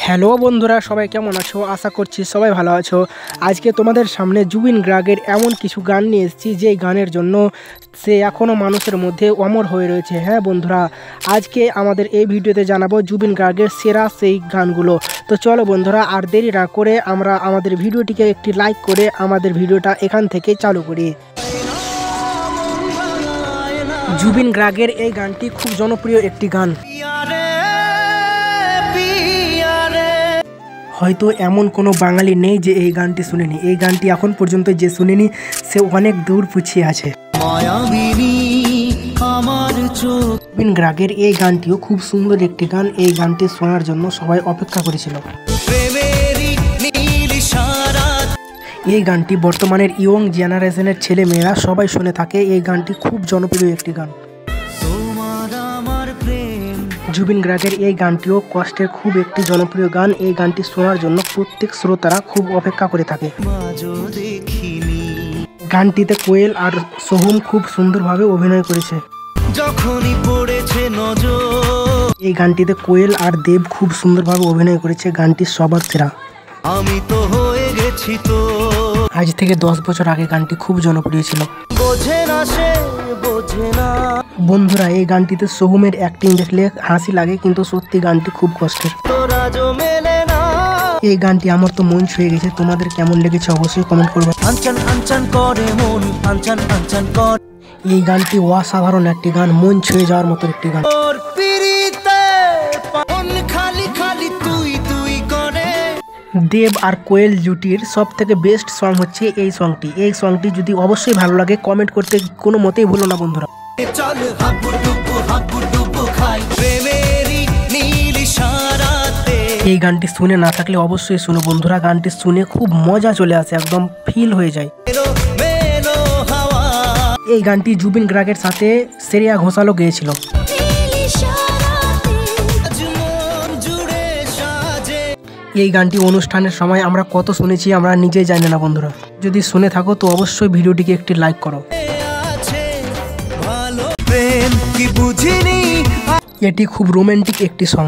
Hello বন্ধুরা, সবাই কেমন আছো? আশা করছি সবাই ভালো আছো। আজকে তোমাদের সামনে জুবিন গার্গের এমন কিছু গান নিয়ে এসেছি যে গানের জন্য সে এখনও মানুষের মধ্যে অমর হয়ে রয়েছে। হ্যাঁ বন্ধুরা, আজকে আমাদের এই ভিডিওতে জানাবো জুবিন গার্গের সেরা সেই গানগুলো। তো চলো বন্ধুরা, আর দেরি না করে আমরা আমাদের ভিডিওটিকে একটি লাইক করে আমাদের ভিডিওটা এখান থেকে চালু করি। জুবিন গার্গের এই গানটি খুব জনপ্রিয় একটি গান। হয়তো এমন কোনো বাঙালি নেই যে এই গানটি শুনেনি। এই গানটি এখন পর্যন্ত যে শুনেনি সে অনেক দূর পিছিয়ে আছে। জুবিন গার্গের এই গানটিও খুব সুন্দর একটি গান। এই গানটি শোনার জন্য সবাই অপেক্ষা করেছিল। এই গানটি বর্তমানের ইয়ং জেনারেশনের ছেলে মেয়েরা সবাই শুনে থাকে। এই গানটি খুব জনপ্রিয় একটি গান। জুবিন গার্গের এই গানটিও কষ্টের খুব একটি জনপ্রিয় গান। এই গানটি শোনার জন্য প্রত্যেক শ্রোতারা খুব অপেক্ষা করে থাকে। গানটিতে কোয়েল আর সোহম খুব সুন্দরভাবে অভিনয় করেছে। এই গানটিতে কোয়েল আর দেব খুব সুন্দরভাবে অভিনয় করেছে। গানটি সবার সেরা। আমি তো হয়ে গেছি তো। আজ থেকে 10 বছর আগে গানটি খুব জনপ্রিয় ছিল। বন্ধুরা, এই গানটিতে সোহমের অ্যাক্টিং দেখলে হাসি লাগে, কিন্তু সত্যি গানটি খুব কষ্টের। এই গানটি আমার তো মন ছুঁয়ে গেছে। তোমাদের কেমন লেগেছে অবশ্যই কমেন্ট করবে। এই গানটি অসাধারণ একটি গান, মন ছুঁয়ে যাওয়ার মতো একটি গান। দেব আর কোয়েল জুটির সব থেকে বেস্ট সং হচ্ছে এই সংটি। এই সংটি যদি অবশ্যই ভালো লাগে কমেন্ট করতে কোনো মতেই ভুলো না বন্ধুরা। এই গানটি শুনে না থাকলে অবশ্যই শুনো বন্ধুরা। গানটি শুনে খুব মজা চলে আসে, একদম ফিল হয়ে যায়। এই গানটি জুবিন গার্গের সাথে শ্রেয়া ঘোষালও গেয়েছিল। এই গানটি অনুষ্ঠানের সময় আমরা কত শুনেছি আমরা নিজেই জানি না বন্ধুরা। যদি শুনে থাকো তো অবশ্যই ভিডিওটিকে একটি লাইক করো। এটি খুব রোমান্টিক একটি সং।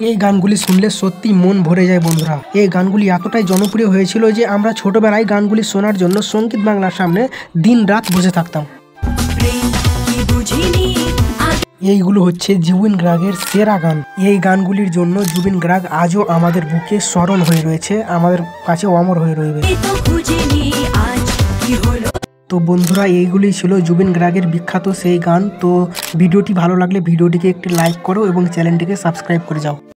এই গানগুলি শুনলে সত্যি মন ভরে যায় বন্ধুরা। এই গানগুলি এতটাই জনপ্রিয় হয়েছিল যে আমরা ছোটবেলায় গানগুলি শোনার জন্য সঙ্গীত বাংলার সামনে দিন রাত বসে থাকতাম। এইগুলো হচ্ছে জুবিন গার্গের সেরা গান। এই গানগুলির জন্য জুবিন গার্গ আজও আমাদের বুকে স্মরণ হয়ে রয়েছে, আমাদের কাছে অমর হয়ে রয়েছে। তো বন্ধুরা, এইগুলি ছিল জুবিন গার্গের বিখ্যাত সেই গান। তো ভিডিওটি ভালো লাগলে ভিডিওটিকে একটি লাইক করো এবং চ্যানেলটিকে সাবস্ক্রাইব করে যাও।